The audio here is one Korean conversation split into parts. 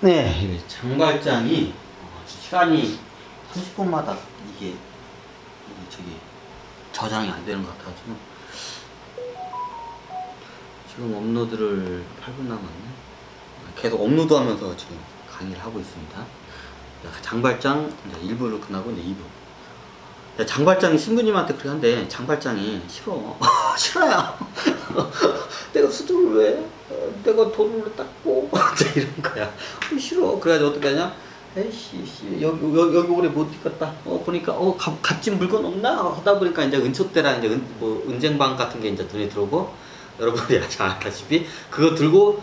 네, 장발장이 시간이 30분마다 이게 저기 저장이 안 되는 것 같아가지고 지금 업로드를 8분 남았네. 계속 업로드하면서 지금 강의를 하고 있습니다. 장발장 이제 1부를 끝나고 이제 2부. 장발장이 신부님한테 그렇게 한데 장발장이 싫어. 싫어요. 내가 수두를 왜? 내가 돈을 닦고 이런 거야. 싫어. 그래가지고 어떻게 하냐? 에이씨, 여기 오래 못 있겠다. 보니까 값진 물건 없나? 하다 보니까 이제 은초대랑 이제 은쟁방 같은 게 이제 눈에 들어오고, 여러분들이 잘 알다시피 그거 들고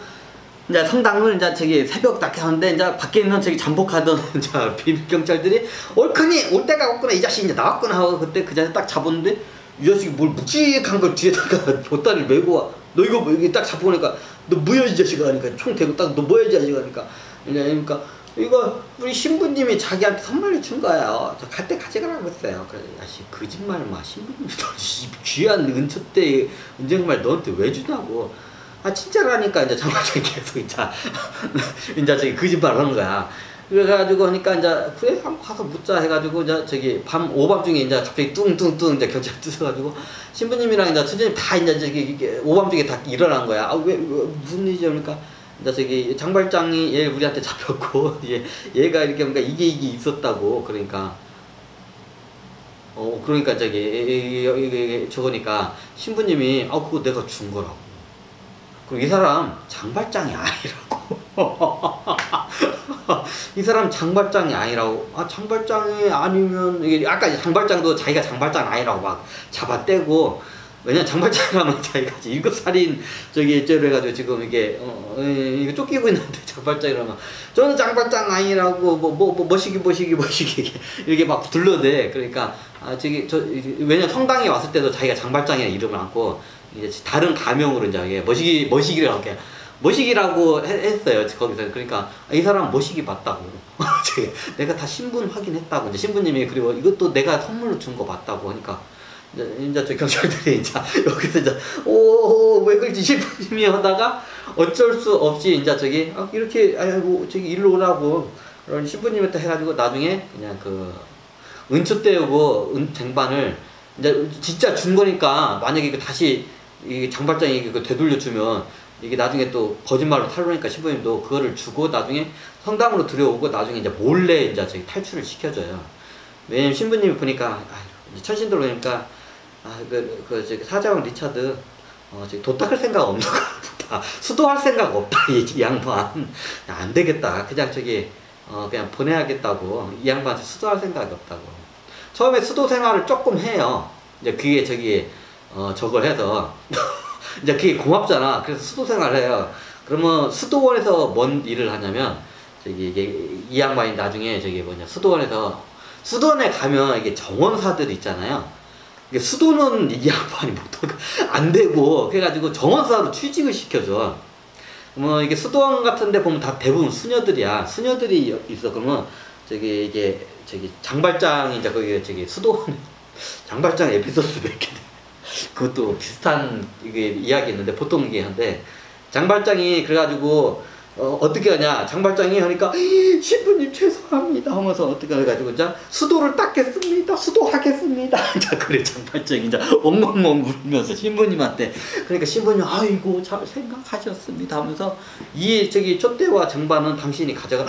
이제 성당을 이제 저기 새벽 딱 하는데 이제 밖에 있는 저기 잠복하던 이제 비밀 경찰들이 옳거니 올 때가 없구나, 이 자식이 이제 나왔구나 하고 그때 그 자리에 딱 잡았는데 이 자식이 뭘 묵직한 걸 뒤에다가 보따리를 메고 와. 너 이거 뭐 여기 딱 잡아보니까 너 뭐야 이 자식아 하니까 총 대고 딱 너 뭐야 이 자식아 하니까 그러니까 이거 우리 신부님이 자기한테 선물로 준 거예요. 저 갈 때 가져가라고 했어요. 그래 야씨 거짓말 마. 신부님이 너 귀한 은초대 은쟁말 너한테 왜 주냐고. 아 진짜라니까 이제 장발장이 계속 이제 저기 거짓말 하는 거야. 그래가지고 하니까 이제 그래 한번 가서 묻자 해가지고 이제 저기 오밤중에 이제 갑자기 뚱뚱뚱 이제 경찰 뜨셔가지고 신부님이랑 이제 선생님 다 이제 저기 오밤중에 다 일어난 거야. 아 왜 무슨 일이지? 그러니까 이제 저기 장발장이 얘 우리한테 잡혔고 얘가 이렇게 뭔가 이게 있었다고. 그러니까 그러니까 저기 저거니까 신부님이 그거 내가 준 거라고. 그리고 이 사람 장발장이 아니라고. 이 사람 장발장이 아니라고. 장발장이 아니면 이게 아까 장발장도 자기가 장발장 아니라고 막 잡아떼고. 왜냐면 장발장이라면 자기가 1급살인 저기 해가지고 지금 이게 이거 쫓기고 있는데 장발장이라면 저는 장발장 아니라고 뭐시기 이렇게 막 둘러대. 그러니까 왜냐면 성당에 왔을 때도 자기가 장발장이라는 이름을 안고 이제 다른 가명으로 이제 머시기라고 했어요 거기서. 그러니까 이 사람 머시기 맞다고. 내가 다 신분 확인했다고. 이제 신부님이 그리고 이것도 내가 선물로 준 거 맞다고 하니까 이제 저 경찰들이 이제 여기서 이제 왜 그러지 신부님이 하다가 어쩔 수 없이 이제 저기 이렇게 저기 일로 오라고 그런 신부님한테 해가지고 나중에 그냥 그 은초대고 은쟁반을 이제 진짜 준 거니까 만약에 이거 다시 이 장발장이 이거 되돌려 주면 이게 나중에 또 거짓말로 탈로니까 신부님도 그거를 주고 나중에 성당으로 들여오고 나중에 이제 몰래 이제 저기 탈출을 시켜줘요. 왜냐면 신부님이 보니까 천신들 보니까 저기 사자왕 리차드 저기 도 닦을 생각 없는 거 보다. 수도할 생각 없다 이 양반. 안 되겠다. 그냥 저기 그냥 보내야겠다고. 이 양반한테 수도할 생각이 없다고. 처음에 수도 생활을 조금 해요. 이제 그게 저기 저걸 해서 이제 그게 고맙잖아. 그래서 수도 생활을 해요. 그러면 수도원에서 뭔 일을 하냐면 저기 이 양반이 나중에 저기 수도원에 가면 이게 정원사들 있잖아요. 이게 수도는 이 양반이 못하고 안 되고 그래가지고 정원사로 취직을 시켜줘. 뭐 이게 수도원 같은데 보면 다 대부분 수녀들이야. 수녀들이 있어. 그러면 저기 장발장이 이제 거기 저기 수도원 장발장 에피소드 몇 개. 그것도 비슷한 이게 이야기 있는데 보통 이게 한데 장발장이 그래가지고 어떻게 하냐. 장발장이 하니까 신부님 죄송합니다 하면서 어떻게 해가지고 이제 수도를 닦겠습니다. 수도하겠습니다. 자 그래 장발장이 이제 엉엉엉 울면서 신부님한테. 그러니까 신부님 아이고 잘 생각하셨습니다 하면서 이 저기 촛대와 장반은 당신이 가져가.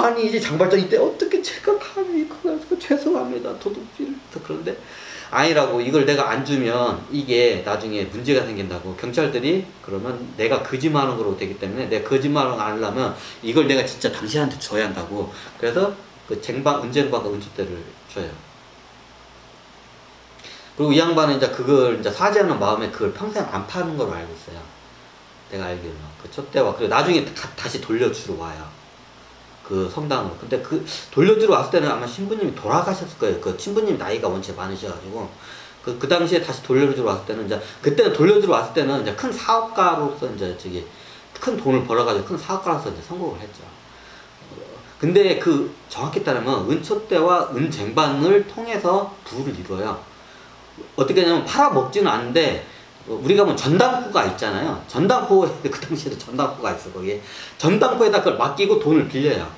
아니 이제 장발장이 때 어떻게 제가 감히 그래가지고 죄송합니다 도둑질. 그런데 아니라고. 이걸 내가 안 주면 이게 나중에 문제가 생긴다고. 경찰들이 그러면 내가 거짓말하는 거로 되기 때문에 내가 거짓말을 안 하려면 이걸 내가 진짜 당신한테 줘야 한다고. 그래서 그 은쟁반과 은초대를 줘요. 그리고 이 양반은 이제 그걸 이제 사죄하는 마음에 그걸 평생 안 파는 걸로 알고 있어요. 내가 알기로는 그 촛대와. 그리고 나중에 다시 돌려주러 와요. 그 성당으로. 근데 그 돌려주러 왔을 때는 아마 신부님이 돌아가셨을 거예요. 그 신부님 나이가 원체 많으셔가지고 그 당시에 다시 돌려주러 왔을 때는 이제 그때는 돌려주러 왔을 때는 이제 큰 사업가로서 이제 저기 큰 돈을 벌어가지고 큰 사업가로서 이제 성공을 했죠. 근데 그 정확히 따르면 은초대와 은쟁반을 통해서 부를 이루어요. 어떻게 하냐면 팔아먹지는 않는데 우리가 뭐 전당포가 있잖아요. 전당포, 그 당시에도 전당포가 있어, 거기에. 전당포에다 그걸 맡기고 돈을 빌려요.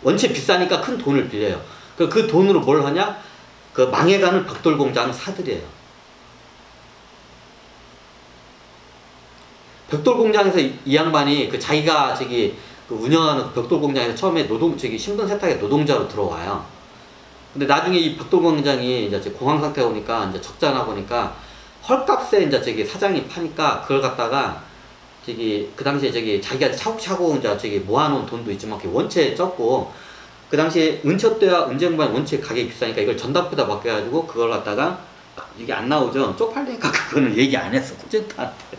원체 비싸니까 큰 돈을 빌려요. 그 돈으로 뭘 하냐? 그 망해가는 벽돌 공장을 사들여요. 벽돌 공장에서 이 양반이 그 자기가 저기 그 운영하는 그 벽돌 공장에서 처음에 신분 세탁의 노동자로 들어와요. 근데 나중에 이 벽돌 공장이 이제 공황 상태가 오니까 이제 적자나 보니까 헐값에 이제 저기 사장이 파니까 그걸 갖다가 저기 그 당시에 저기 자기가 차곡차곡 이제 저기 모아놓은 돈도 있지만 원체 적고 그 당시에 은첩대와 은쟁반이 원체 가격이 비싸니까 이걸 전당포에다 맡겨가지고 그걸 갖다가 이게 안 나오죠. 쪽팔리니까 그거는 얘기 안 했어, 고젠트한테.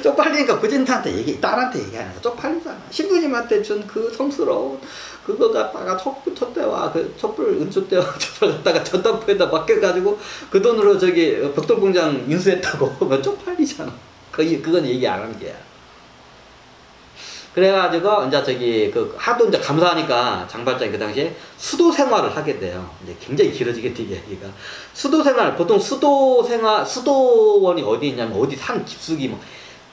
쪽팔리니까 고젠트한테 딸한테 얘기 안 했어. 쪽팔리잖아. 신부님한테 준 그 성스러운 그거 갖다가 촛대와 그 촛불 은촛대와 촛불 갖다가 전당포에다 맡겨가지고 그 돈으로 저기 벽돌 공장 인수했다고 하면 쪽팔리잖아. 그건 얘기 안 한 게야. 그래가지고 이제 저기 그 하도 이제 감사하니까 장발장이 그 당시에 수도 생활을 하게 돼요. 이제 굉장히 길어지겠지 이게 얘기가. 수도 생활, 보통 수도원이 어디 있냐면 어디 산 깊숙이 뭐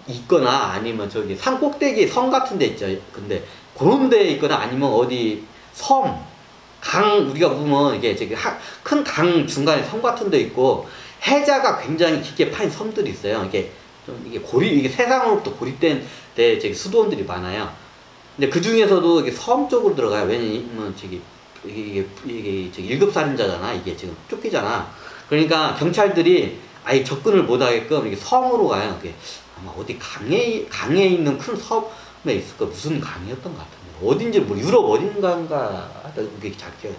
있거나 아니면 저기 산 꼭대기 섬 같은 데 있죠. 근데 그런 데 있거나 아니면 어디 섬, 강, 우리가 보면 이게 저기 큰 강 중간에 섬 같은 데 있고 해자가 굉장히 깊게 파인 섬들이 있어요. 이게 좀 이게 세상으로부터 고립된 데 저기 수도원들이 많아요. 근데 그 중에서도 이게 섬 쪽으로 들어가요. 왜냐면 이게 저기 1급 살인자잖아. 이게 지금 쫓기잖아. 그러니까 경찰들이 아예 접근을 못 하게끔 이게 섬으로 가요. 이게 아마 어디 강에 있는 큰 섬에 있을 거 무슨 강이었던 것 같은데 어딘지 뭐 유럽 어딘가인가 이게 잘 기억.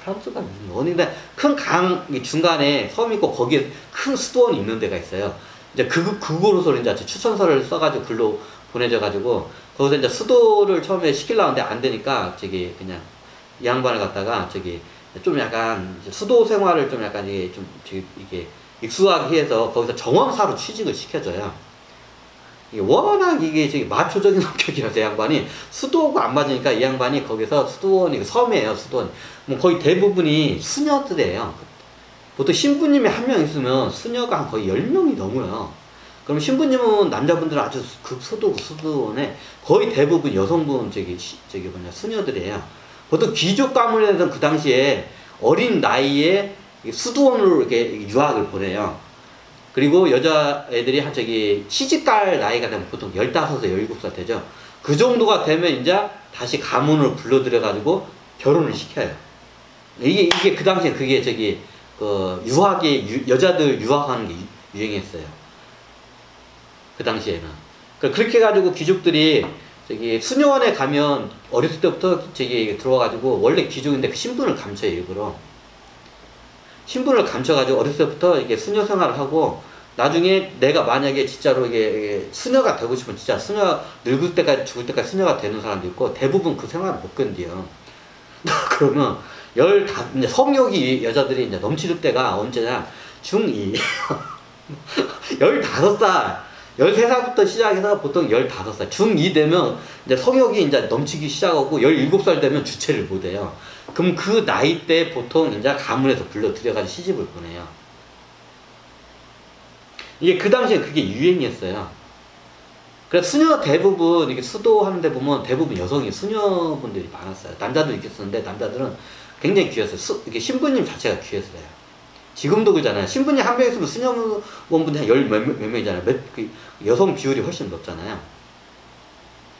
프랑스가 무슨 어딘데 큰 강 중간에 섬이 있고 거기에 큰 수도원이 있는 데가 있어요. 이제 그곳으로 이제 추천서를 써가지고 글로 보내져가지고 거기서 이제 수도를 처음에 시키려는데 안 되니까 저기 그냥 이 양반을 갖다가 저기 좀 약간 수도 생활을 좀 약간 이게 익숙하게 해서 거기서 정원사로 취직을 시켜줘요. 이게 워낙 이게 저기 마초적인 성격이라서 이 양반이 수도하고 안 맞으니까 이 양반이 거기서 수도원이 섬이에요. 수도원 뭐 거의 대부분이 수녀들이에요. 보통 신부님이 한 명 있으면 수녀가 거의 10명이 넘어요. 그럼 신부님은 남자분들은 아주 수도원에 거의 대부분 여성분 수녀들이에요. 보통 귀족 가문에서는 그 당시에 어린 나이에 수도원으로 이렇게 유학을 보내요. 그리고 여자애들이 시집갈 나이가 되면 보통 15살, 17살 되죠. 그 정도가 되면 이제 다시 가문으로 불러들여가지고 결혼을 시켜요. 이게 그 당시에 그게 여자들 유학하는 게 유행했어요. 그 당시에는. 그렇게 해가지고 귀족들이 수녀원에 가면 어렸을 때부터 들어와가지고 원래 귀족인데 그 신분을 감춰요, 일부러. 신분을 감춰가지고 어렸을 때부터 수녀 생활을 하고 나중에 내가 만약에 진짜로 이게 수녀가 되고 싶으면 진짜 수녀 늙을 때까지 죽을 때까지 수녀가 되는 사람도 있고 대부분 그 생활을 못 견뎌요. 그러면 이제 성욕이 여자들이 이제 넘칠 때가 언제냐? 중2. 15살, 13살부터 시작해서 보통 15살. 중2 되면 이제 성욕이 이제 넘치기 시작하고 17살 되면 주체를 못 해요. 그럼 그 나이 때 보통 이제 가문에서 불러들여가지고 시집을 보내요. 이게 그 당시에 그게 유행이었어요. 그래서 수녀 대부분, 이게 수도하는 데 보면 대부분 여성이 수녀분들이 많았어요. 남자도 있겠었는데 남자들은 굉장히 귀했어요. 이게 신부님 자체가 귀했어요. 지금도 그러잖아요. 신부님 한 명 있으면 수녀원분이 한 몇 명이잖아요. 여성 비율이 훨씬 높잖아요.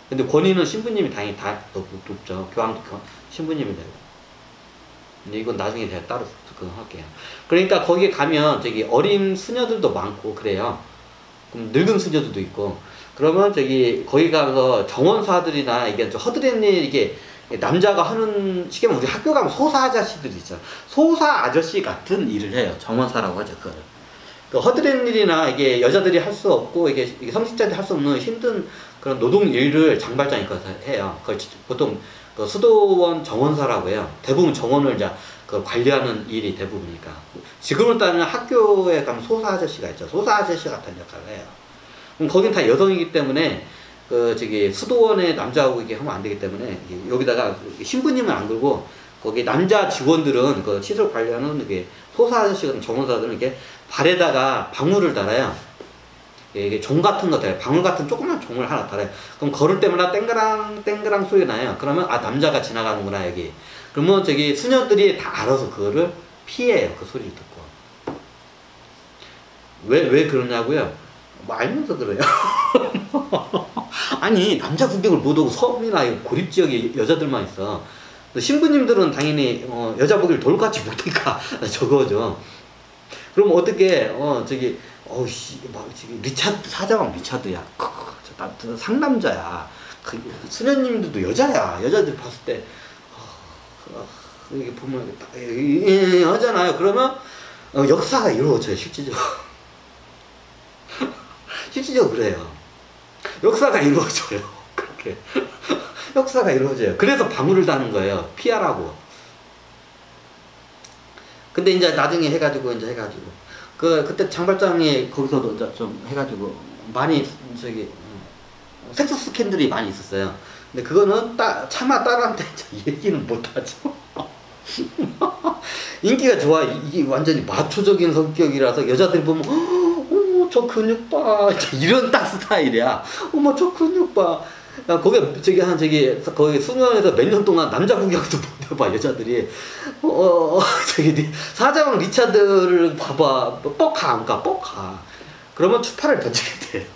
근데 권위는 신부님이 당연히 다 높죠. 교황도 신부님이 되고. 근데 이건 나중에 제가 따로 그거 할게요. 그러니까 거기에 가면 어린 수녀들도 많고 그래요. 그럼 늙은 수녀들도 있고. 그러면 거기 가서 정원사들이나 이게 허드렛 일 이게 남자가 하는 시계 우리 학교 가면 소사 아저씨들이 있잖아. 소사 아저씨 같은 일을 해요. 정원사라고 하죠. 그거를. 그 허드렛 일이나 이게 여자들이 할 수 없고 이게 성직자들이 할 수 없는 힘든 그런 노동 일을 장발장이 해요. 보통 그 수도원 정원사라고 해요. 대부분 정원을 이제 관리하는 일이 대부분이니까. 지금은 따르면 학교에 가면 소사 아저씨가 있죠. 소사 아저씨 같은 역할을 해요. 그럼 거긴 다 여성이기 때문에 수도원에 남자하고 이게 하면 안 되기 때문에 여기다가 신부님은 안 걸고 거기 남자 직원들은 그 시설 관리하는 소사 아저씨 같은 정원사들은 이렇게 발에다가 방울을 달아요. 이게 종 같은 거 달아요. 방울 같은 조그만 종을 하나 달아요. 그럼 걸을 때마다 땡그랑 땡그랑 소리 나요. 그러면 아 남자가 지나가는구나 여기. 그러면 저기 수녀들이 다 알아서 그거를 피해요. 그 소리를 듣고. 왜 그러냐고요? 뭐 알면서 그래요. 아니 남자 구경을 못 오고 섬이나 고립지역에 여자들만 있어. 신부님들은 당연히 여자 보기를 돌같이 보니까 저거죠. 그럼 어떻게 저기 어우씨 막 저기 리차드 사자왕 리차드야. 저 상남자야. 그 수녀님들도 여자야. 여자들 봤을 때 이게 보면 하잖아요. 그러면 역사가 이루어져요. 실질적으로. 실질적으로 그래요. 역사가 이루어져요. 그렇게. 역사가 이루어져요. 그래서 방울을 다는 거예요. 피하라고. 근데 이제 나중에 해가지고 그때 장발장이 거기서도 이제 좀 해가지고 많이 저기 섹스 스캔들이 많이 있었어요. 근데 그거는 차마 딸한테 얘기는 못하죠. 인기가 좋아. 이게 완전히 마초적인 성격이라서 여자들이 보면 어머 저 근육 봐 이런 딱 스타일이야. 어머 저 근육 봐. 거기 거기 수녀에서 몇 년 동안 남자 구경도 못 해봐 여자들이. 저기 사자왕 리차드를 봐봐. 뻑가 안 가, 뻑가. 그러면 추파를 던지게 돼.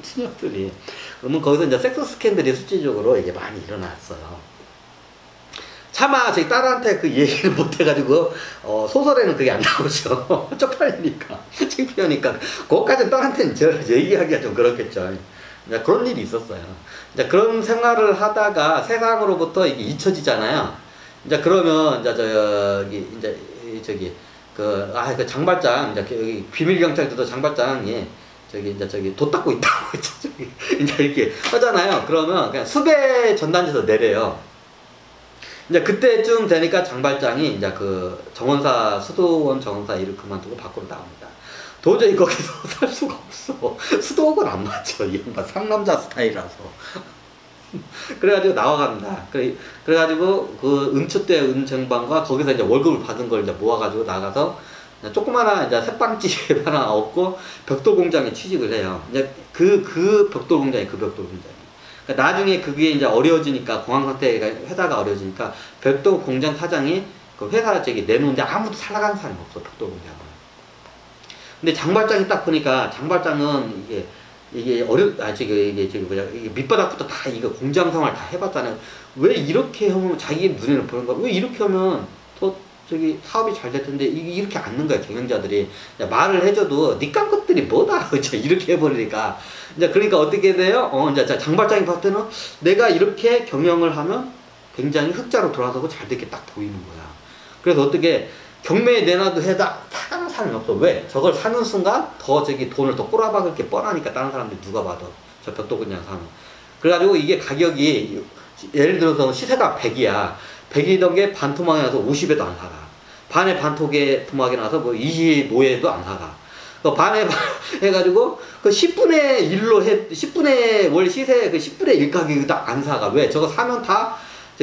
수녀들이. 그러면 거기서 이제 섹스 스캔들이 실질적으로 이게 많이 일어났어요. 차마 저희 딸한테 그 얘기를 못 해가지고 소설에는 그게 안 나오죠. 쪽팔리니까 창피하니까 그것까지는 딸한테는 얘기하기가 좀 그렇겠죠. 그런 일이 있었어요. 이제 그런 생활을 하다가 세상으로부터 이게 잊혀지잖아요. 이제 그러면 그 장발장 여기 비밀 경찰들도 장발장이 저기 돛 닦고 있다고 이제 이렇게 하잖아요. 그러면 그냥 수배 전단지에서 내려요. 이제 그때쯤 되니까 장발장이 이제 그 수도원 정원사 일을 그만두고 밖으로 나옵니다. 도저히 거기서 살 수가 없어. 수도원은 안 맞죠. 이 양반 상남자 스타일이라서. 그래가지고 나와갑니다. 그래가지고 그 은추대 은쟁반과 거기서 이제 월급을 받은 걸 이제 모아가지고 나가서 조그마한 이제 새빵집 하나 얻고 벽돌 공장에 취직을 해요. 이제 그 벽돌 공장이 그러니까 나중에 그게 이제 어려워지니까 공황 상태가 회사가 어려워지니까 벽돌 공장 사장이 그 회사 내놓는데 아무도 살아가는 사람이 없어. 벽돌 공장은. 근데 장발장이 딱 보니까 장발장은 이게 밑바닥부터 다 이거 공장 생활 다 해봤잖아요. 왜 이렇게 하면 자기 눈에는 보는 거야? 왜 이렇게 하면 더 사업이 잘 될 텐데 이렇게 앉는 거야 경영자들이. 말을 해줘도 니깐 것들이 뭐다 이렇게 해버리니까 이제 그러니까 어떻게 돼요? 이제 장발장이 봤을 때는 내가 이렇게 경영을 하면 굉장히 흑자로 돌아서고 잘 되게 딱 보이는 거야. 그래서 어떻게 경매에 내놔도 사는 사람이 없어. 왜? 저걸 사는 순간 더 돈을 더 꼬라박을 게 뻔하니까 다른 사람들이 누가 봐도 저 벽돌 그냥 사면. 그래가지고 이게 가격이 예를 들어서 시세가 100이야. 100이던 게 반토막이 나서 50에도 안 사가. 반에 반토막이 나서 뭐 25에도 안 사가. 반에 해가지고 그 10분의 1로 10분의 원래 시세 그 10분의 1 가격이도 안 사가. 왜? 저거 사면 다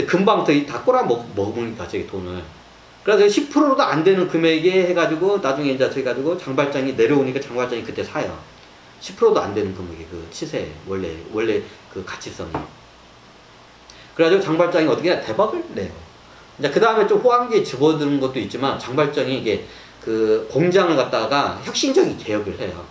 금방 다 꼬라먹으니까 돈을. 그래서 10%도 안 되는 금액에 해가지고 나중에 이제 장발장이 내려오니까 장발장이 그때 사요. 10%도 안 되는 금액이 그 시세 원래 그 가치성이. 그래가지고 장발장이 어떻게 대박을 내요. 이제 그 다음에 좀 호황기에 집어드는 것도 있지만 장발장이 이게 그 공장을 갖다가 혁신적인 개혁을 해요.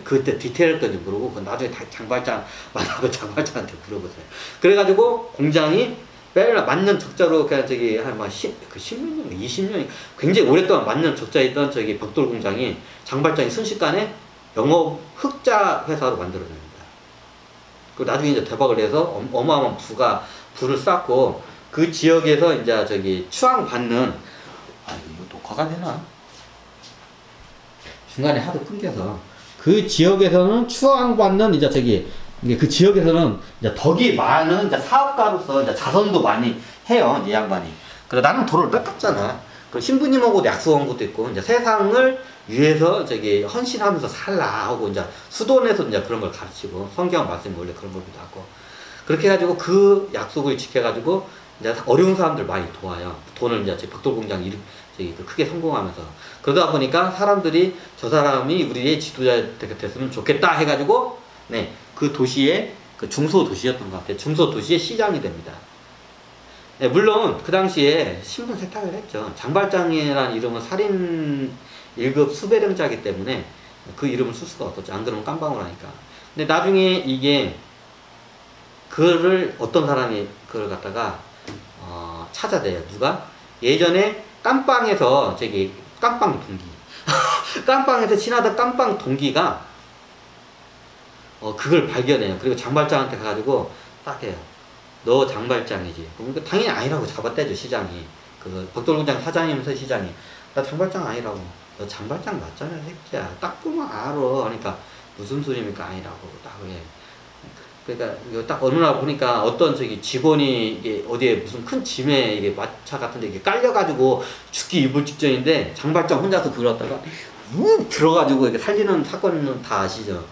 그때 디테일까지 모르고 그 나중에 다 장발장 만나고 장발장한테 물어보세요. 그래가지고 공장이 매일 만년 적자로 그냥 한 10년, 20년 굉장히 오랫동안 만년 적자에 있던 벽돌 공장이 장발장이 순식간에 영업 흑자 회사로 만들어냅니다. 그리고 나중에 이제 대박을 내서 어마어마한 부를 쌓고 그 지역에서 이제 추앙받는 이거 녹화가 되나? 중간에 하도 끊겨서 그 지역에서는 추앙받는 이게 그 지역에서는 이제 덕이 많은 이제 사업가로서 이제 자선도 많이 해요, 이 양반이. 그래 나는 돈을 뺏겼잖아. 그 신부님하고도 약속한 것도 있고 이제 세상을 위해서 헌신하면서 살라 하고 이제 수도원에서 이제 그런 걸 가르치고 성경 말씀이 원래 그런 거기도 하고 그렇게 해가지고 그 약속을 지켜가지고 이제 어려운 사람들 많이 도와요. 돈을 이제 벽돌 공장 저기 크게 성공하면서. 그러다 보니까 사람들이 저 사람이 우리의 지도자가 됐으면 좋겠다 해가지고, 네, 그 도시의, 그 중소도시였던 것 같아요. 중소도시의 시장이 됩니다. 네, 물론 그 당시에 신분 세탁을 했죠. 장발장이라는 이름은 살인 1급 수배령자이기 때문에 그 이름을 쓸 수가 없었죠. 안 그러면 깜빵을 하니까. 근데 나중에 이게 그거를 어떤 사람이 그걸 갖다가 찾아내요. 누가? 예전에 깜빵에서 저기 깜빵 동기 깜빵에서 지나던 깜빵 동기가 그걸 발견해요. 그리고 장발장한테 가가지고 딱 해요. 너 장발장이지. 그러니까 당연히 아니라고 잡아떼죠. 시장이. 그 벽돌공장 사장이면서 시장이 나 장발장 아니라고. 너 장발장 맞잖아 새끼야. 딱 보면 알아. 그러니까 무슨 소리입니까? 아니라고 딱 그래. 그러니까 이거 딱 어느 날 보니까 어떤 저기 직원이 이게 어디에 무슨 큰 짐에 이게 마차 같은데 이게 깔려가지고 죽기 일보 직전인데 장발장 혼자서 그러다가 들어가지고 이렇게 살리는 사건은 다 아시죠?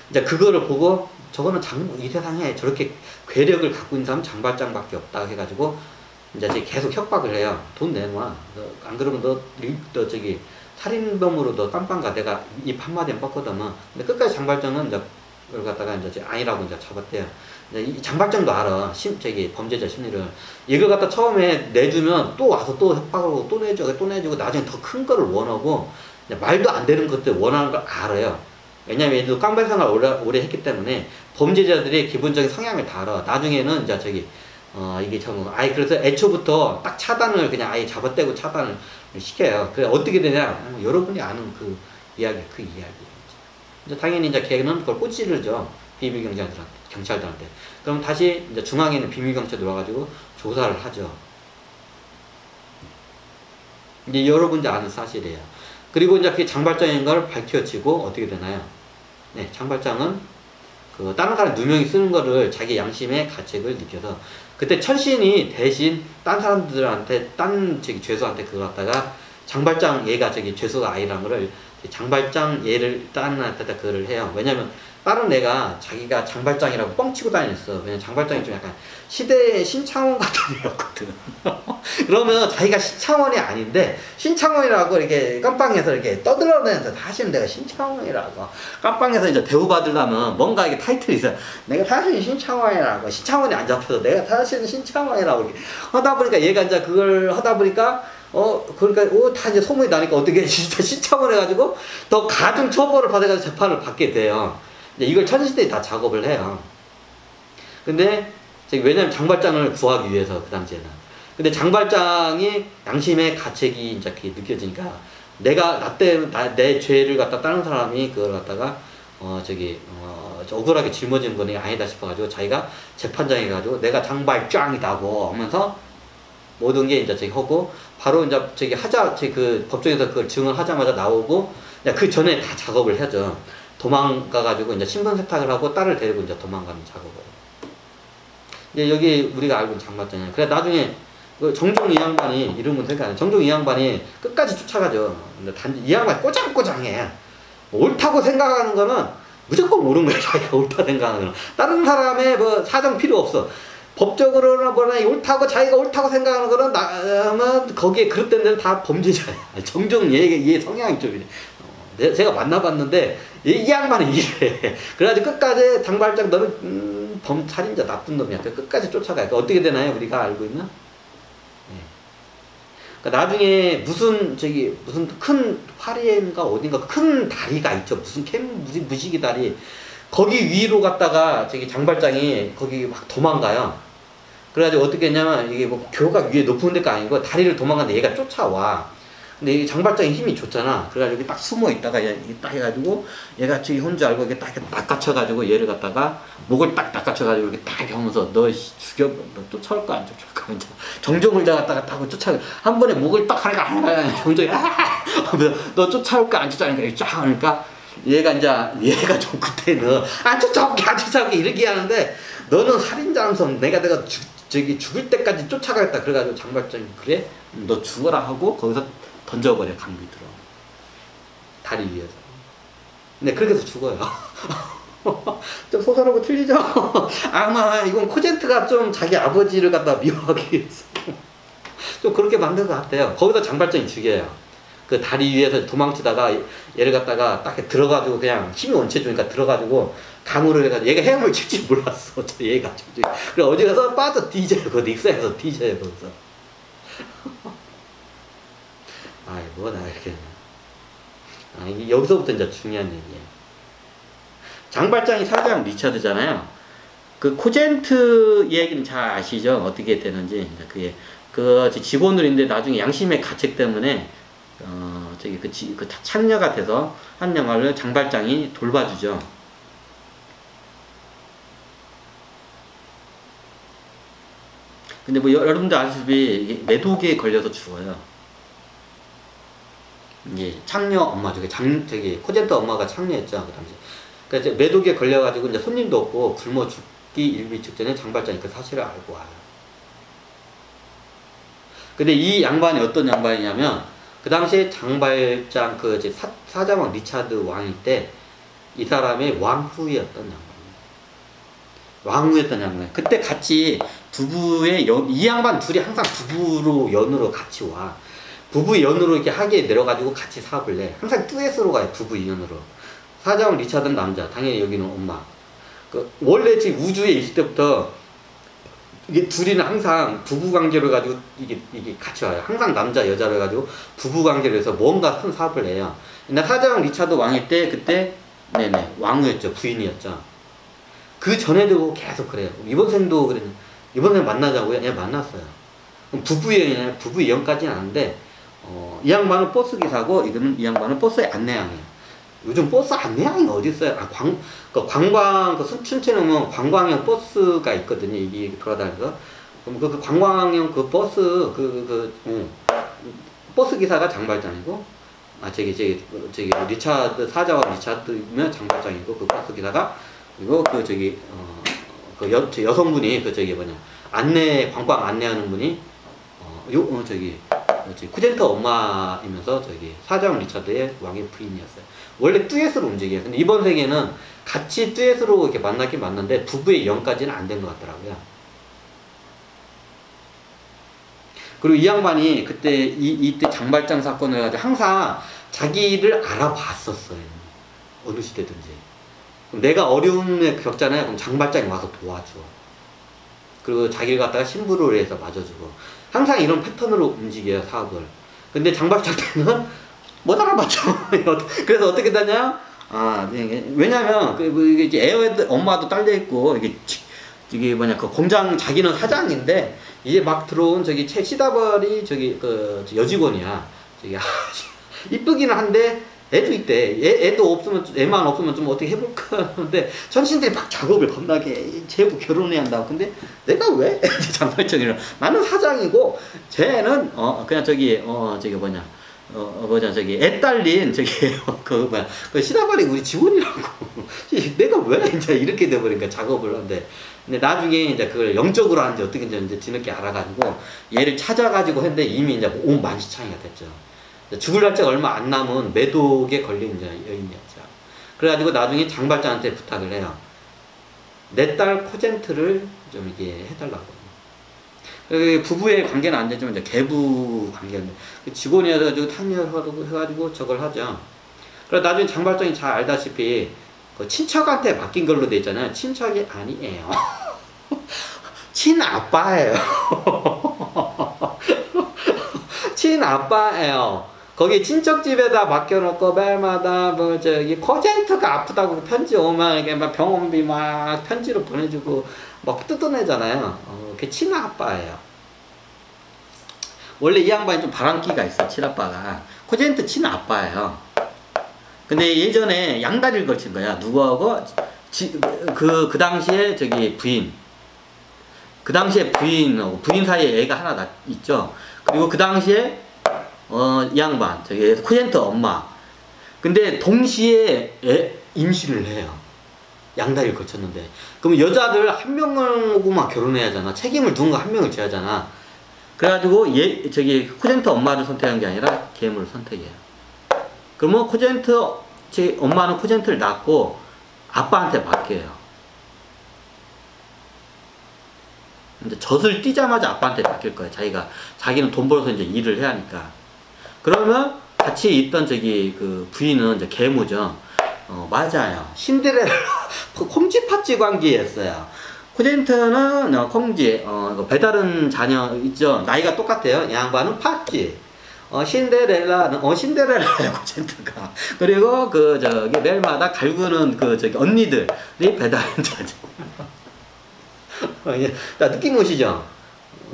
이제 그거를 보고 저거는 이 세상에 저렇게 괴력을 갖고 있는 사람 장발장밖에 없다 해가지고 이제 계속 협박을 해요. 돈 내놔. 안 그러면 너 저기 살인범으로 너 깜빵가. 내가 입 한마디만 뻗거든. 근데 끝까지 장발장은 이제 그걸 갖다가 이제 아니라고 이제 잡았대요. 이 장발장도 알아. 저기 범죄자 심리를. 이걸 갖다 처음에 내주면 또 와서 또 협박하고 또 내주고 나중에 더 큰 거를 원하고 말도 안 되는 것들 원하는 걸 알아요. 왜냐면 얘도 깜발 생활 오래 했기 때문에 범죄자들의 기본적인 성향을 다 알아. 나중에는 이제 저기 이게 참 아예 그래서 애초부터 딱 차단을 그냥 아예 잡아떼고 차단을 시켜요. 그래 어떻게 되냐? 여러분이 아는 그 이야기. 이제 당연히 이제 걔는 그걸 꼬치르죠. 비밀 경찰들한테. 그럼 다시 이제 중앙에 있는 비밀 경찰 들어와가지고 조사를 하죠. 이제 여러분이 아는 사실이에요. 그리고 이제 그 장발장인 걸 밝혀지고 어떻게 되나요? 네, 장발장은 그 다른 사람 누명이 쓰는 거를 자기 양심의 가책을 느껴서 그때 천신이 대신 딴 사람들한테 저기 죄수한테 그걸 갖다가 장발장 얘가 저기 죄수가 아니란 거를 장발장 얘를 다른 애한테 그거를 해요. 왜냐면 다른 애가 자기가 장발장이라고 뻥치고 다녔어. 왜냐면 장발장이 좀 약간 시대의 신창원 같은 애였거든. 그러면 자기가 신창원이 아닌데 신창원이라고 이렇게 깜빵에서 이렇게 떠들어내면서 사실은 내가 신창원이라고 깜빵에서 이제 대우받으려면 뭔가 이게 타이틀이 있어요. 내가 사실은 신창원이라고. 신창원이 안 잡혀서 내가 사실은 신창원이라고 이렇게 하다 보니까 얘가 이제 그걸 하다 보니까 그러니까 다 이제 소문이 나니까 어떻게 진짜 신청을 해가지고 더 가중 처벌을 받아가지고 재판을 받게 돼요. 이제 이걸 천신들이 다 작업을 해요. 근데 왜냐면 장발장을 구하기 위해서 그 당시에는. 근데 장발장이 양심의 가책이 이제 느껴지니까 내가 내 죄를 갖다 다른 사람이 그걸 갖다가 억울하게 짊어지는 건 아니다 싶어가지고 자기가 재판장에 가지고 내가 장발장이다고 하면서 모든 게 이제 하고 바로 이제 그 법정에서 그걸 증언하자마자 나오고 그 전에 다 작업을 하죠. 도망가가지고 이제 신분 세탁을 하고 딸을 데리고 이제 도망가는 작업을. 이제 여기 우리가 알고 있는 장발장이에요. 그래 나중에 그 정종 이 양반이 이름은 생각나요. 정종 이 양반이 끝까지 쫓아가죠. 근데 단지 이 양반이 꼬장꼬장해. 옳다고 생각하는 거는 무조건 옳은 거야. 자기가 옳다 생각하는 거는. 다른 사람의 뭐 사정 필요 없어. 법적으로나 뭐나 옳다고 자기가 옳다고 생각하는 거는 나면 거기에 그릇된 데는 다 범죄자야. 정종 얘 성향이 좀 이래. 제가 만나봤는데 이 양반은 이래. 그래가지고 끝까지 장발장 너는 살인자 나쁜 놈이야. 끝까지 쫓아가요. 그러니까 어떻게 되나요? 우리가 알고 있는? 네. 그러니까 나중에 무슨 큰 파리인가 어딘가 큰 다리가 있죠. 무슨 무시기 다리. 거기 위로 갔다가 장발장이 거기 막 도망가요. 그래가지고 어떻게 했냐면 이게 뭐 교가 위에 높은 데가 아니고 다리를 도망가는데 얘가 쫓아와. 근데 이 장발장이 힘이 좋잖아. 그래가지고 여기 딱 숨어 있다가 딱 해가지고 얘가 저기 혼자 알고 이렇게 딱 낚아쳐가지고 얘를 갖다가 목을 딱 낚아쳐가지고 이렇게 딱 하면서 너 죽여, 너 쫓아올 거 안 쫓아올까? 이제 정종을 갖다가 타고 쫓아 한 번에 목을 딱 하니까 정종이 너 쫓아올 거 안 쫓아올까? 쫙 하니까 얘가 좀 그때는 안 쫓아올게 이렇게 하는데 너는 살인자면서 내가 죽을 때까지 쫓아가겠다. 그래가지고 장발장이 그래? 너 죽어라 하고 거기서 던져버려. 강 밑으로. 다리 위에서. 근데 그렇게 해서 죽어요. 좀 소설하고 틀리죠? 아마 이건 코젠트가 좀 자기 아버지를 갖다 미워하기 위해서 또 그렇게 만든 것 같아요. 거기서 장발장이 죽여요. 그 다리 위에서 도망치다가 얘를 갖다가 딱 들어가지고 그냥 힘이 원체 주니까 들어가지고 강으로 해가지고 얘가 헤엄을 칠 줄 몰랐어. 얘가. 그래 어디 가서 빠져 뒤져요. 그 익사해서 뒤져요. 거기서. 아이 뭐나 이렇게. 아, 이게 여기서부터 이제 중요한 얘기예요. 장발장이 사장 리처드잖아요. 그 코젠트 얘기는 잘 아시죠? 어떻게 되는지. 그게 그 직원들인데 나중에 양심의 가책 때문에 그 참여가 돼서 한 영화를 장발장이 돌봐주죠. 근데 뭐 여러분들 아시다시피 매독에 걸려서 죽어요. 이게 창녀 엄마 저기 코젠트 엄마가 창녀였죠 그 당시. 그래서 매독에 걸려가지고 이제 손님도 없고 굶어 죽기 일비 직전에 장발장이 그 사실을 알고 와요. 근데 이 양반이 어떤 양반이냐면 그 당시에 장발장 그 사자왕 리차드 왕일 때 이 사람의 왕후였던 양반이에요. 왕후였던 양반. 그때 같이 이 양반 둘이 항상 부부로 연으로 같이 와. 부부 연으로 이렇게 하게 내려가지고 같이 사업을 내. 항상 듀엣으로 가요. 부부 연으로. 사자왕 리차드는 남자. 당연히 여기는 엄마. 원래 지금 우주에 있을 때부터 이게 둘이는 항상 부부 관계로 해가지고 이게 같이 와요. 항상 남자 여자로 해가지고 부부 관계로 해서 뭔가 큰 사업을 내요. 근데 사자왕 리차드 왕일 때 그때 왕후였죠. 부인이었죠. 그 전에도 계속 그래요. 이번 생도 그랬는데 이번에 만나자고요. 예, 만났어요. 부부여행이냐 부부 여행까지는 아닌데 이 양반은 버스 기사고 이 양반은 버스의 안내양이에요. 요즘 버스 안내양이 어디 있어요? 관광 춘천에 오면 관광형 버스가 있거든요. 이게 돌아다니면서 그럼 그 관광형 그 버스 버스 기사가 장발장이고 저기 리차드 사자와 리차드면 장발장이고 그 버스 기사가 그리고 여성분이 관광 안내하는 분이 쿠젠트 엄마이면서 사자왕 리차드의 왕의 부인이었어요. 원래 듀엣으로 움직여요. 근데 이번 생에는 같이 듀엣으로 이렇게 만나긴 만났는데 부부의 영까지는 안 된 것 같더라고요. 그리고 이 양반이 그때 이때 장발장 사건을 가지고 항상 자기를 알아봤었어요. 어느 시대든지. 그럼 내가 어려움에 겪잖아요. 그럼 장발장이 와서 도와줘. 그리고 자기를 갖다가 신부를 해서 맞아주고. 항상 이런 패턴으로 움직여요, 사업을. 근데 장발장 때는 못 알아봤죠. 그래서 어떻게 되냐? 왜냐면, 애들, 엄마도 딸려있고, 그 공장, 자기는 사장인데, 이제 막 들어온 시다벌이 여직원이야. 이쁘기는 한데, 애도 있대. 애만 없으면 좀 어떻게 해볼까 하는데, 전신들이 막 작업을 겁나게, 제부 결혼해야 한다고. 근데 내가 왜? 장발장이라. 나는 사장이고, 쟤는, 애 딸린, 시다발이 우리 직원이라고. 내가 왜? 이제 이렇게 돼버리니까 작업을 하는데. 근데 나중에 이제 그걸 영적으로 하는지 어떻게 이제 뒤늦게 알아가지고, 얘를 찾아가지고 했는데 이미 이제 온 만시창이가 됐죠. 죽을 날짜가 얼마 안 남은 매독에 걸린 이제 여인이었죠. 그래가지고 나중에 장발장한테 부탁을 해요. 내 딸 코젠트를 좀 이게 해달라고. 부부의 관계는 안 되지만 이제 계부 관계인데 직원이어가지고 탐려하고 해가지고 저걸 하죠. 그래 나중에 장발장이 잘 알다시피 그 친척한테 맡긴 걸로 돼 있잖아요. 친척이 아니에요. 친아빠예요. 친아빠예요. 거기 친척 집에다 맡겨놓고 매일마다 코젠트가 아프다고 편지 오면 이게 막 병원비 막 편지로 보내주고 막 뜯어내잖아요. 그게 친아빠예요. 원래 이 양반이 좀 바람기가 있어. 친아빠가 코젠트 친아빠예요. 근데 예전에 양다리를 걸친 거야. 누구하고? 그 당시에 부인. 그 당시에 부인 사이에 애가 하나 있죠. 그리고 그 당시에 이 양반 코젠트 엄마. 근데 동시에 임신을 해요. 양다리를 거쳤는데. 그럼 여자들 한 명하고만 결혼해야 하잖아. 책임을 누군가 한 명을 져야 하잖아. 그래가지고 코젠트 엄마를 선택한 게 아니라 계모를 선택해요. 그러면 엄마는 코젠트를 낳고 아빠한테 맡겨요. 이제 젖을 띄자마자 아빠한테 맡길 거예요. 자기는 돈 벌어서 이제 일을 해야 하니까. 그러면 같이 있던 그 부인은 이제 계모죠. 맞아요. 신데렐라 콩쥐팥쥐 관계였어요. 코젠트는 콩쥐, 배다른 자녀 있죠. 나이가 똑같아요. 양반은 팥쥐. 신데렐라는 신데렐라예요, 코젠트가. 그리고 매일마다 갈구는 언니들이 배다른 자녀. 나 느낌 오시죠?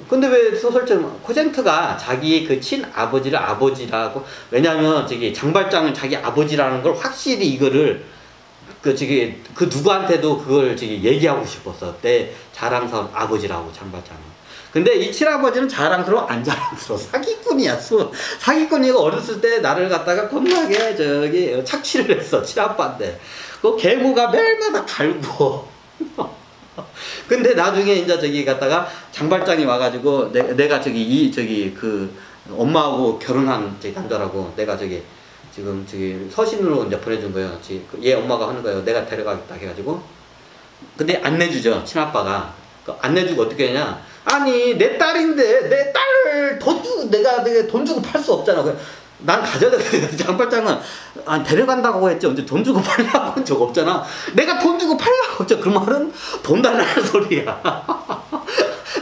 근데 왜 소설처럼 코젠트가 자기 그 친아버지를 아버지라고, 왜냐면 장발장은 자기 아버지라는 걸 확실히 이거를 그 누구한테도 그걸 얘기하고 싶었어. 내 자랑스러운 아버지라고, 장발장은. 근데 이 친아버지는 자랑스러워, 안 자랑스러워? 사기꾼이야, 사기꾼이고, 어렸을 때 나를 갖다가 겁나게 착취를 했어, 친아빠인데. 그 계모가 매일마다 갈고. 근데 나중에 이제 갖다가 장발장이 와가지고 내가 엄마하고 결혼한 남자라고 내가 지금 서신으로 이제 보내준 거예요. 얘 엄마가 하는 거예요. 내가 데려가겠다 해가지고. 근데 안 내주죠, 친아빠가. 안 내주고 어떻게 하냐? 아니, 내 딸인데 내 딸을 내가 돈 주고 팔 수 없잖아. 난 가져야 돼. 장발장은 데려간다고 했지 언제 돈 주고 팔라고 한 적 없잖아. 내가 돈 주고 팔라고 했죠. 그 말은 돈 달라는 소리야.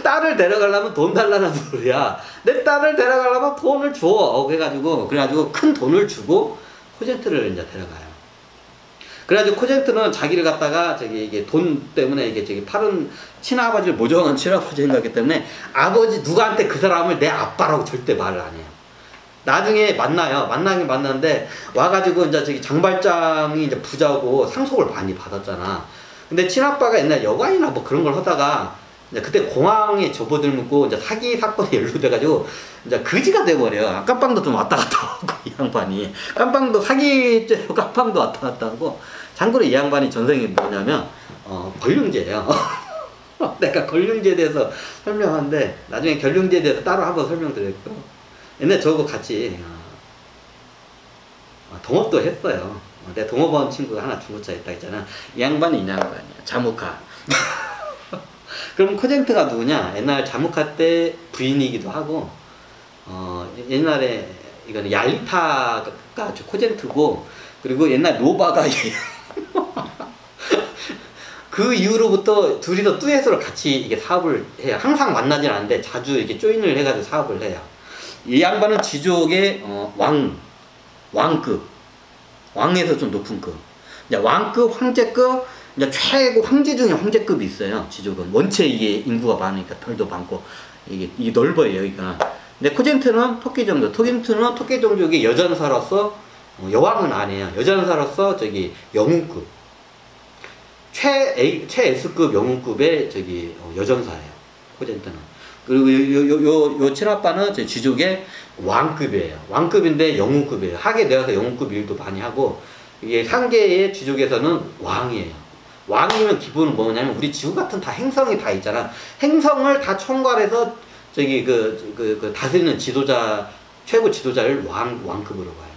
딸을 데려가려면 돈 달라는 소리야. 내 딸을 데려가려면 돈을 줘. 그래가지고 큰 돈을 주고 코젠트를 이제 데려가요. 그래가지고 코젠트는 자기를 갖다가 이게 돈 때문에 이게 팔은 친아버지를 모정한 친아버지인 거기 때문에 누구한테 그 사람을 내 아빠라고 절대 말을 안 해요. 나중에 만나긴 만났는데 와가지고 이제 장발장이 이제 부자고 상속을 많이 받았잖아. 근데 친아빠가 옛날 여관이나 뭐 그런 걸 하다가 이제 그때 공항에 접어들고 이제 사기 사건에 연루돼가지고 이제 거지가 돼버려. 깜빵도 좀 왔다 갔다 하고 이 양반이 깜빵도 사기죄로 깜빵도 왔다 갔다 하고. 참고로 이 양반이 전생이 뭐냐면 권륜제예요. 내가 권륜제에 대해서 설명하는데 나중에 결륜제에 대해서 따로 한번 설명드렸고. 옛날에 저하고 같이 동업도 했어요. 내 동업원 친구가 하나 중고차 있다 했잖아. 이 양반이 이 양반이야. 자무카. 그럼 코젠트가 누구냐? 옛날 자무카 때 부인이기도 하고, 옛날에 이거는 얄리타가 코젠트고, 그리고 옛날 노바가 그 이후로부터 둘이서 듀엣으로 같이 이게 사업을 해요. 항상 만나진 않는데 자주 이렇게 조인을 해가지고 사업을 해요. 이 양반은 지족의 왕급, 왕에서 좀 높은 급. 이제 왕급, 황제급, 이제 최고 황제 중에 황제급이 있어요. 지족은 원체 이게 인구가 많으니까 털도 많고 이게 넓어요 여기가. 근데 코젠트는 토끼 종족, 코젠트는 토끼 종족의 여전사로서 여왕은 아니에요. 여전사로서 영웅급, 최S급 영웅급의 여전사예요. 코젠트는. 그리고 요 친아빠는 제 지족의 왕급이에요. 왕급인데 영웅급이에요. 하게 되어서 영웅급 일도 많이 하고, 이게 상계의 지족에서는 왕이에요. 왕이면 기본은 뭐냐면 우리 지구 같은 다 행성이 다 있잖아. 행성을 다 총괄해서 다스리는 지도자, 최고 지도자를 왕급으로 봐요.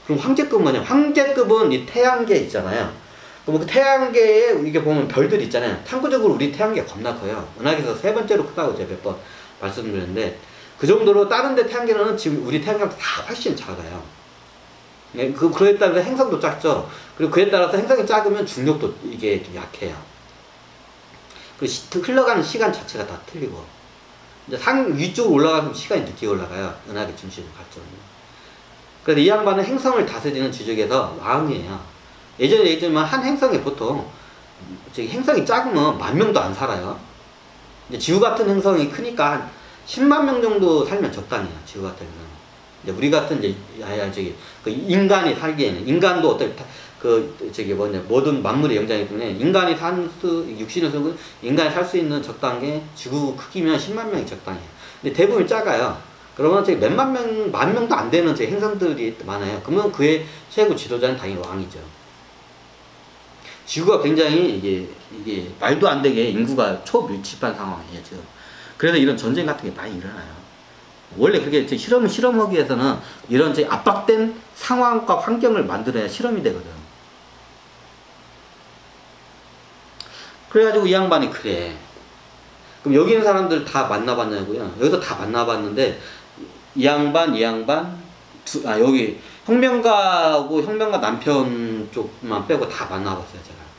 그럼 황제급은 뭐냐? 황제급은 이 태양계 있잖아요. 그럼 그 태양계에 이게 보면 별들이 있잖아요. 탐구적으로 우리 태양계가 겁나 커요. 은하계에서 세 번째로 크다고 제가 몇 번 말씀드렸는데, 그 정도로 다른 데 태양계는 지금 우리 태양계보다 다 훨씬 작아요. 그에 따라서 행성도 작죠. 그리고 그에 따라서 행성이 작으면 중력도 이게 좀 약해요. 그리고 흘러가는 시간 자체가 다 틀리고, 이제 위쪽으로 올라가면 시간이 늦게 올라가요. 은하계 중심으로 갈 정도. 그래서 이 양반은 행성을 다스리는 지족에서 왕이에요. 예전에 얘기했지만 한 행성에 보통 행성이 작으면 10,000명도 안 살아요. 이제 지구 같은 행성이 크니까 한 10만 명 정도 살면 적당해요. 지구 같은 행성. 이제 우리 같은 그 인간이 살기에는, 인간도 어떤 모든 만물의 영장이기 때문에 인간이 육신을 쓰고 인간이 살 수 있는 적당히 지구 크기면 10만 명이 적당해요. 근데 대부분 작아요. 그러면 몇만 명, 10,000명도 안 되는 행성들이 많아요. 그러면 그의 최고 지도자는 당연히 왕이죠. 지구가 굉장히 이게 말도 안 되게 인구가 초밀집한 상황이에요, 지금. 그래서 이런 전쟁 같은 게 많이 일어나요. 원래 그렇게 실험하기 위해서는 이런 압박된 상황과 환경을 만들어야 실험이 되거든. 그래가지고 이 양반이 그래. 그럼 여기 있는 사람들 다 만나봤냐고요? 여기서 다 만나봤는데 이 양반, 여기 혁명가하고 혁명가 남편 쪽만 빼고 다 만나봤어요, 제가.